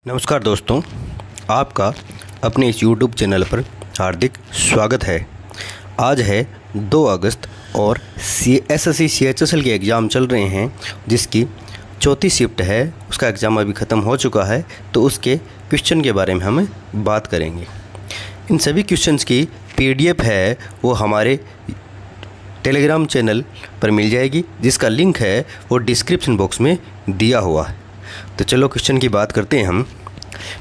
नमस्कार दोस्तों, आपका अपने इस YouTube चैनल पर हार्दिक स्वागत है। आज है 2 अगस्त और SSC CHSL के एग्ज़ाम चल रहे हैं, जिसकी चौथी शिफ्ट है। उसका एग्ज़ाम अभी ख़त्म हो चुका है, तो उसके क्वेश्चन के बारे में हम बात करेंगे। इन सभी क्वेश्चंस की PDF है वो हमारे टेलीग्राम चैनल पर मिल जाएगी, जिसका लिंक है वो डिस्क्रिप्शन बॉक्स में दिया हुआ है। तो चलो क्वेश्चन की बात करते हैं हम।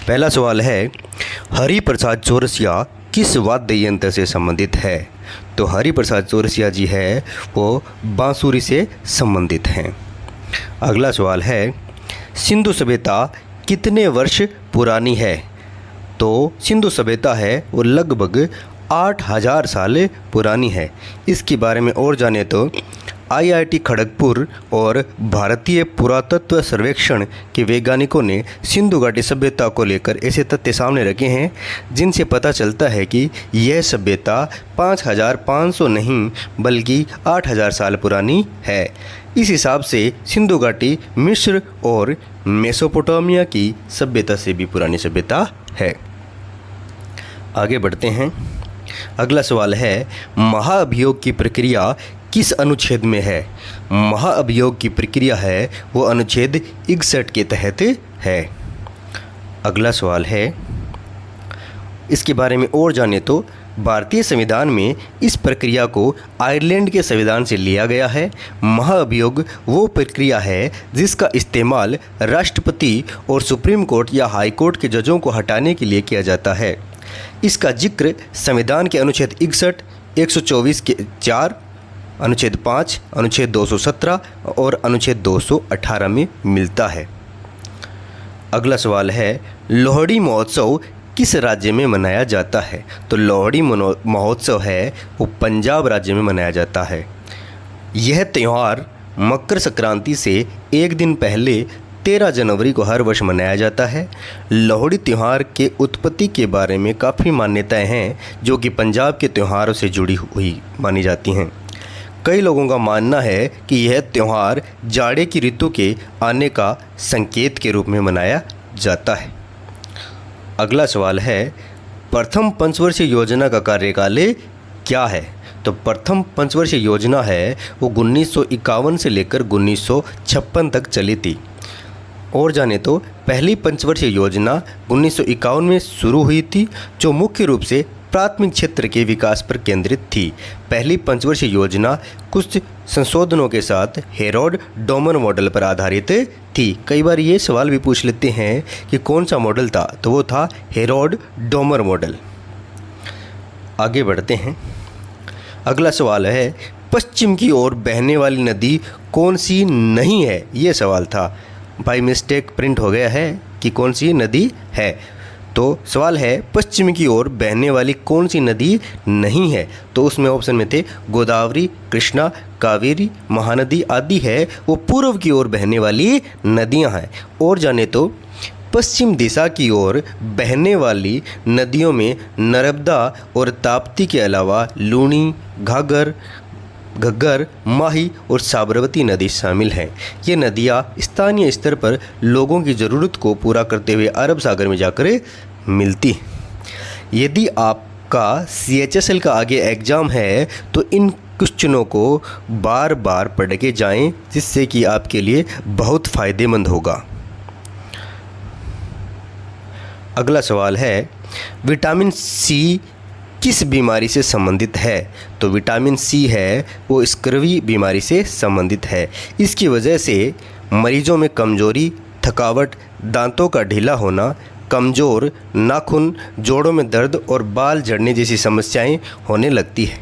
पहला सवाल है, हरि प्रसाद चौरसिया किस वाद्य यंत्र से संबंधित है? तो हरि प्रसाद चौरसिया जी है वो बांसुरी से संबंधित हैं। अगला सवाल है, सिंधु सभ्यता कितने वर्ष पुरानी है? तो सिंधु सभ्यता है वो लगभग 8000 साल पुरानी है। इसके बारे में और जाने तो IIT खड़गपुर और भारतीय पुरातत्व सर्वेक्षण के वैज्ञानिकों ने सिंधु घाटी सभ्यता को लेकर ऐसे तथ्य सामने रखे हैं, जिनसे पता चलता है कि यह सभ्यता 5500 नहीं बल्कि 8000 साल पुरानी है। इस हिसाब से सिंधु घाटी मिस्र और मेसोपोटामिया की सभ्यता से भी पुरानी सभ्यता है। आगे बढ़ते हैं। अगला सवाल है, महाअभियोग की प्रक्रिया किस अनुच्छेद में है? महाअभियोग की प्रक्रिया है वो अनुच्छेद 61 के तहत है। अगला सवाल है, इसके बारे में और जाने तो भारतीय संविधान में इस प्रक्रिया को आयरलैंड के संविधान से लिया गया है। महाअभियोग वो प्रक्रिया है जिसका इस्तेमाल राष्ट्रपति और सुप्रीम कोर्ट या हाई कोर्ट के जजों को हटाने के लिए किया जाता है। इसका जिक्र संविधान के अनुच्छेद 61, 124 के 4, अनुच्छेद 5, अनुच्छेद 217 और अनुच्छेद 218 में मिलता है। अगला सवाल है, लोहड़ी महोत्सव किस राज्य में मनाया जाता है? तो लोहड़ी महोत्सव है वो पंजाब राज्य में मनाया जाता है। यह त्यौहार मकर संक्रांति से एक दिन पहले 13 जनवरी को हर वर्ष मनाया जाता है। लोहड़ी त्यौहार के उत्पत्ति के बारे में काफ़ी मान्यताएं हैं, जो कि पंजाब के त्योहारों से जुड़ी हुई मानी जाती हैं। कई लोगों का मानना है कि यह त्यौहार जाड़े की ऋतु के आने का संकेत के रूप में मनाया जाता है। अगला सवाल है, प्रथम पंचवर्षीय योजना का कार्यकाल क्या है? तो प्रथम पंचवर्षीय योजना है वो 1951 से लेकर 1956 तक चली थी। और जाने तो पहली पंचवर्षीय योजना 1951 में शुरू हुई थी, जो मुख्य रूप से प्राथमिक क्षेत्र के विकास पर केंद्रित थी। पहली पंचवर्षीय योजना कुछ संशोधनों के साथ हेरोड डोमर मॉडल पर आधारित थी। कई बार ये सवाल भी पूछ लेते हैं कि कौन सा मॉडल था, तो वो था हेरोड डोमर मॉडल। आगे बढ़ते हैं। अगला सवाल है, पश्चिम की ओर बहने वाली नदी कौन सी नहीं है? ये सवाल था, बाय मिस्टेक प्रिंट हो गया है कि कौन सी नदी है। तो सवाल है, पश्चिम की ओर बहने वाली कौन सी नदी नहीं है? तो उसमें ऑप्शन में थे गोदावरी, कृष्णा, कावेरी, महानदी आदि है वो पूर्व की ओर बहने वाली नदियां हैं। और जाने तो पश्चिम दिशा की ओर बहने वाली नदियों में नर्मदा और ताप्ती के अलावा लूनी, घग्गर, माही और साबरमती नदी शामिल हैं। ये नदियाँ स्थानीय स्तर पर लोगों की ज़रूरत को पूरा करते हुए अरब सागर में जाकर मिलती हैं। यदि आपका CHSL का आगे एग्ज़ाम है तो इन क्वेश्चनों को बार बार पढ़ के जाएं, जिससे कि आपके लिए बहुत फ़ायदेमंद होगा। अगला सवाल है, विटामिन C किस बीमारी से संबंधित है? तो विटामिन C है वो स्कर्वी बीमारी से संबंधित है। इसकी वजह से मरीजों में कमजोरी, थकावट, दांतों का ढीला होना, कमज़ोर नाखून, जोड़ों में दर्द और बाल झड़ने जैसी समस्याएं होने लगती है।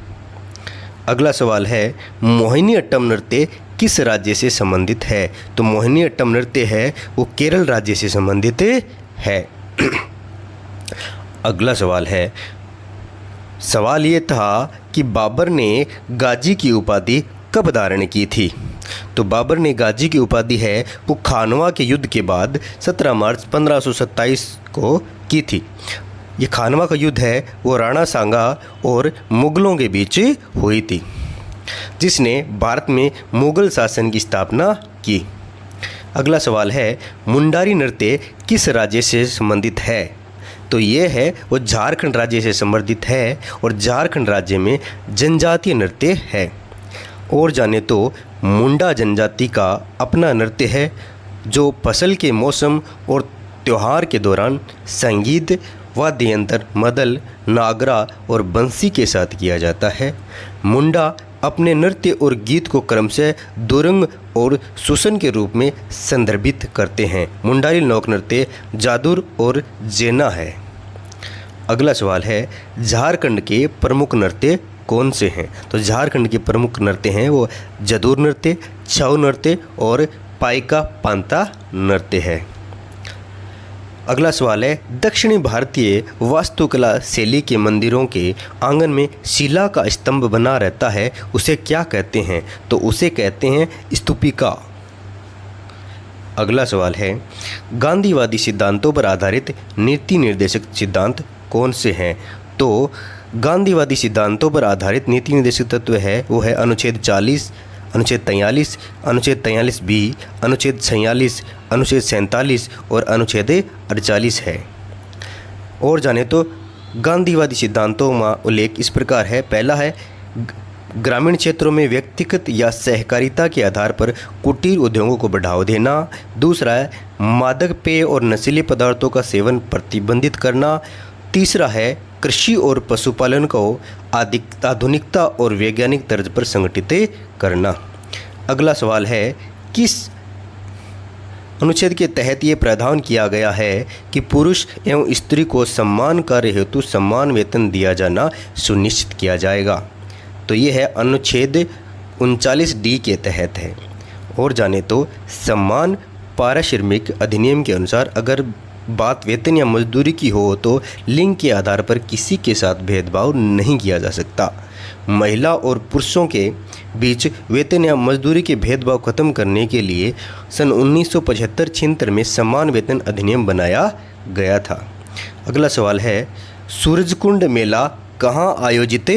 अगला सवाल है, मोहिनीअट्टम नृत्य किस राज्य से संबंधित है? तो मोहिनीअट्टम नृत्य है वो केरल राज्य से संबंधित है। अगला सवाल है, सवाल ये था कि बाबर ने गाजी की उपाधि कब धारण की थी? तो बाबर ने गाजी की उपाधि है वो खानवा के युद्ध के बाद 17 मार्च 1527 को की थी। ये खानवा का युद्ध है वो राणा सांगा और मुग़लों के बीच हुई थी, जिसने भारत में मुग़ल शासन की स्थापना की। अगला सवाल है, मुंडारी नृत्य किस राज्य से संबंधित है? तो ये है वो झारखंड राज्य से संबंधित है और झारखंड राज्य में जनजातीय नृत्य है। और जाने तो मुंडा जनजाति का अपना नृत्य है जो फसल के मौसम और त्यौहार के दौरान संगीत, वाद्य यंत्र, मदल, नागरा और बंसी के साथ किया जाता है। मुंडा अपने नृत्य और गीत को क्रमशः दुरंग और सुसन के रूप में संदर्भित करते हैं। मुंडारी लोक नृत्य जादूर और जेना है। अगला सवाल है, झारखंड के प्रमुख नृत्य कौन से हैं? तो झारखंड के प्रमुख नृत्य हैं वो जदूर नृत्य, छऊ नृत्य और पाइका पांता नृत्य है। अगला सवाल है, दक्षिणी भारतीय वास्तुकला शैली के मंदिरों के आंगन में शिला का स्तंभ बना रहता है, उसे क्या कहते हैं? तो उसे कहते हैं स्तूपिका। अगला सवाल है, गांधीवादी सिद्धांतों पर आधारित नीति निर्देशक सिद्धांत कौन से हैं? तो गांधीवादी सिद्धांतों पर आधारित नीति निर्देशक तत्व है वो है अनुच्छेद 40, अनुच्छेद 43, अनुच्छेद 43B, अनुच्छेद 46, अनुच्छेद 47 और अनुच्छेद 48 है। और जाने तो गांधीवादी सिद्धांतों में उल्लेख इस प्रकार है। पहला है, ग्रामीण क्षेत्रों में व्यक्तिगत या सहकारिता के आधार पर कुटीर उद्योगों को बढ़ावा देना। दूसरा है, मादक पेय और नशीले पदार्थों का सेवन प्रतिबंधित करना। तीसरा है, कृषि और पशुपालन को आधुनिकता और वैज्ञानिक तर्ज पर संगठित करना। अगला सवाल है, किस अनुच्छेद के तहत ये प्रावधान किया गया है कि पुरुष एवं स्त्री को समान कार्य हेतु समान वेतन दिया जाना सुनिश्चित किया जाएगा? तो ये है अनुच्छेद 39D के तहत है। और जाने तो समान पारिश्रमिक अधिनियम के अनुसार अगर बात वेतन या मजदूरी की हो तो लिंग के आधार पर किसी के साथ भेदभाव नहीं किया जा सकता। महिला और पुरुषों के बीच वेतन या मजदूरी के भेदभाव खत्म करने के लिए सन 1975-76 में समान वेतन अधिनियम बनाया गया था। अगला सवाल है, सूरजकुंड मेला कहाँ आयोजित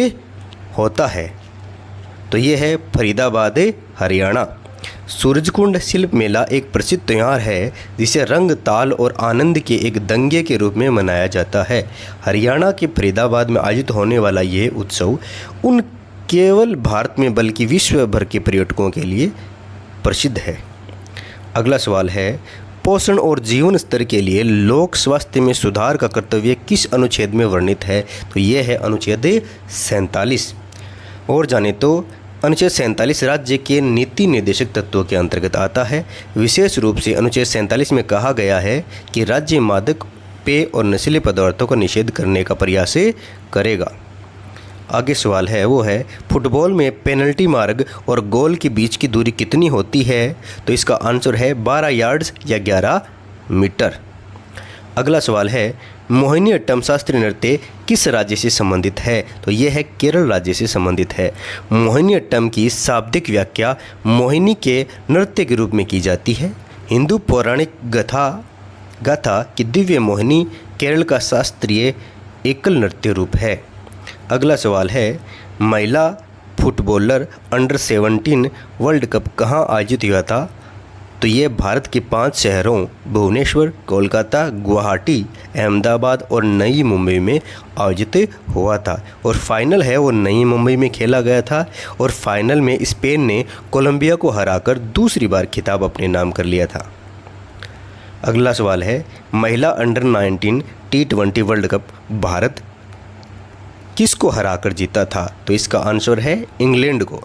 होता है? तो ये है फरीदाबाद, हरियाणा। सूरजकुंड शिल्प मेला एक प्रसिद्ध त्यौहार है जिसे रंग, ताल और आनंद के एक दंगे के रूप में मनाया जाता है। हरियाणा के फरीदाबाद में आयोजित होने वाला ये उत्सव उन केवल भारत में बल्कि विश्व भर के पर्यटकों के लिए प्रसिद्ध है। अगला सवाल है, पोषण और जीवन स्तर के लिए लोक स्वास्थ्य में सुधार का कर्तव्य किस अनुच्छेद में वर्णित है? तो ये है अनुच्छेद 47। और जाने तो अनुच्छेद 47 राज्य के नीति निर्देशक तत्वों के अंतर्गत आता है। विशेष रूप से अनुच्छेद 47 में कहा गया है कि राज्य मादक पेय और नशीले पदार्थों का निषेध करने का प्रयास करेगा। आगे सवाल है वो है, फुटबॉल में पेनल्टी मार्क और गोल के बीच की दूरी कितनी होती है? तो इसका आंसर है 12 यार्ड्स या 11 मीटर। अगला सवाल है, मोहिनीअट्टम शास्त्रीय नृत्य किस राज्य से संबंधित है? तो यह है केरल राज्य से संबंधित है। मोहिनीअट्टम की शाब्दिक व्याख्या मोहिनी के नृत्य के रूप में की जाती है। हिंदू पौराणिक गाथा की दिव्य मोहिनी केरल का शास्त्रीय एकल नृत्य रूप है। अगला सवाल है, महिला फुटबॉलर अंडर 17 वर्ल्ड कप कहाँ आयोजित हुआ था? तो ये भारत के 5 शहरों भुवनेश्वर, कोलकाता, गुवाहाटी, अहमदाबाद और नई मुंबई में आयोजित हुआ था। और फाइनल है वो नई मुंबई में खेला गया था। और फाइनल में स्पेन ने कोलंबिया को हराकर दूसरी बार खिताब अपने नाम कर लिया था। अगला सवाल है, महिला under 19 T20 world cup Bharat किसको हराकर जीता था? तो इसका आंसर है इंग्लैंड को।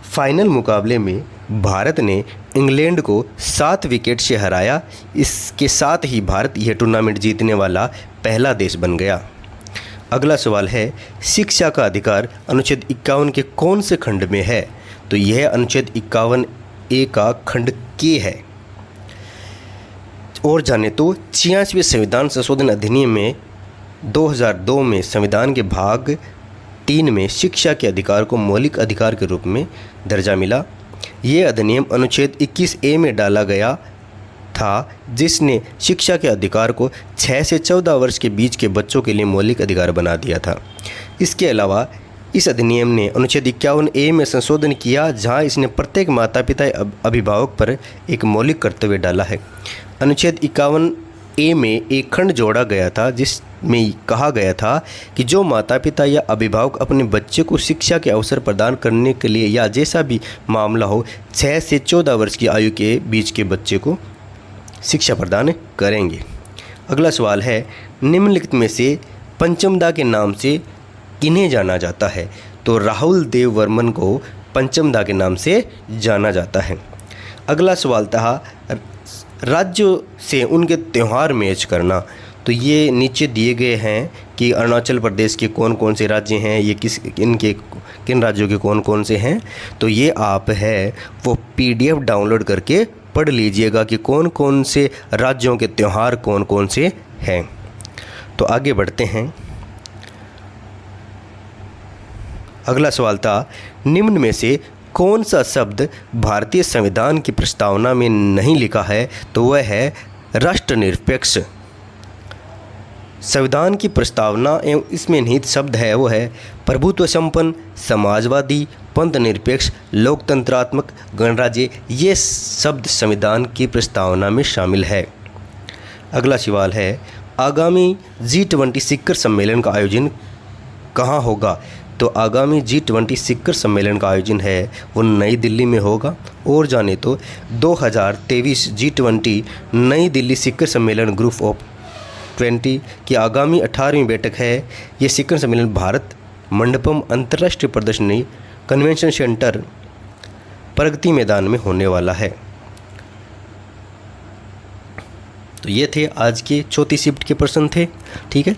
फाइनल मुकाबले में भारत ने इंग्लैंड को 7 विकेट से हराया। इसके साथ ही भारत यह टूर्नामेंट जीतने वाला पहला देश बन गया। अगला सवाल है, शिक्षा का अधिकार अनुच्छेद 51 के कौन से खंड में है? तो यह अनुच्छेद 51A का खंड के है। और जाने तो 86वें संविधान संशोधन अधिनियम में 2002 में संविधान के भाग 3 में शिक्षा के अधिकार को मौलिक अधिकार के रूप में दर्जा मिला। ये अधिनियम अनुच्छेद 21A में डाला गया था, जिसने शिक्षा के अधिकार को 6 से 14 वर्ष के बीच के बच्चों के लिए मौलिक अधिकार बना दिया था। इसके अलावा इस अधिनियम ने अनुच्छेद 51A में संशोधन किया, जहां इसने प्रत्येक माता पिता अभिभावक पर एक मौलिक कर्तव्य डाला है। अनुच्छेद 51A में एक खंड जोड़ा गया था जिसमें कहा गया था कि जो माता पिता या अभिभावक अपने बच्चे को शिक्षा के अवसर प्रदान करने के लिए या जैसा भी मामला हो 6 से 14 वर्ष की आयु के बीच के बच्चे को शिक्षा प्रदान करेंगे। अगला सवाल है, निम्नलिखित में से पंचमदा के नाम से किन्हें जाना जाता है? तो राहुल देव वर्मन को पंचमदा के नाम से जाना जाता है। अगला सवाल था राज्यों से उनके त्यौहार मैच करना। तो ये नीचे दिए गए हैं कि अरुणाचल प्रदेश के कौन कौन से राज्य हैं, ये किन राज्यों के कौन कौन से हैं। तो ये आप है वो PDF डाउनलोड करके पढ़ लीजिएगा कि कौन कौन से राज्यों के त्यौहार कौन कौन से हैं। तो आगे बढ़ते हैं। अगला सवाल था, निम्न में से कौन सा शब्द भारतीय संविधान की प्रस्तावना में नहीं लिखा है? तो वह है राष्ट्रनिरपेक्ष। संविधान की प्रस्तावना एवं इसमें निहित शब्द है वो है प्रभुत्व संपन्न, समाजवादी, पंथ निरपेक्ष, लोकतंत्रात्मक, गणराज्य। ये शब्द संविधान की प्रस्तावना में शामिल है। अगला सवाल है, आगामी G20 शिखर सम्मेलन का आयोजन कहाँ होगा? तो आगामी G20 शिखर सम्मेलन का आयोजन है वो नई दिल्ली में होगा। और जाने तो 2023 G20 नई दिल्ली शिखर सम्मेलन ग्रुप ऑफ 20 की आगामी 18वीं बैठक है। ये शिखर सम्मेलन भारत मंडपम अंतर्राष्ट्रीय प्रदर्शनी कन्वेंशन सेंटर प्रगति मैदान में होने वाला है। तो ये थे आज के चौथी शिफ्ट के प्रश्न थे। ठीक है,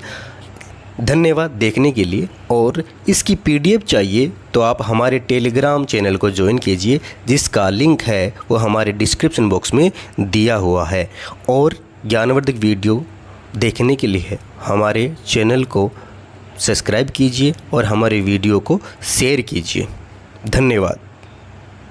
धन्यवाद देखने के लिए। और इसकी PDF चाहिए तो आप हमारे टेलीग्राम चैनल को ज्वाइन कीजिए, जिसका लिंक है वो हमारे डिस्क्रिप्शन बॉक्स में दिया हुआ है। और ज्ञानवर्धक वीडियो देखने के लिए हमारे चैनल को सब्सक्राइब कीजिए और हमारे वीडियो को शेयर कीजिए। धन्यवाद।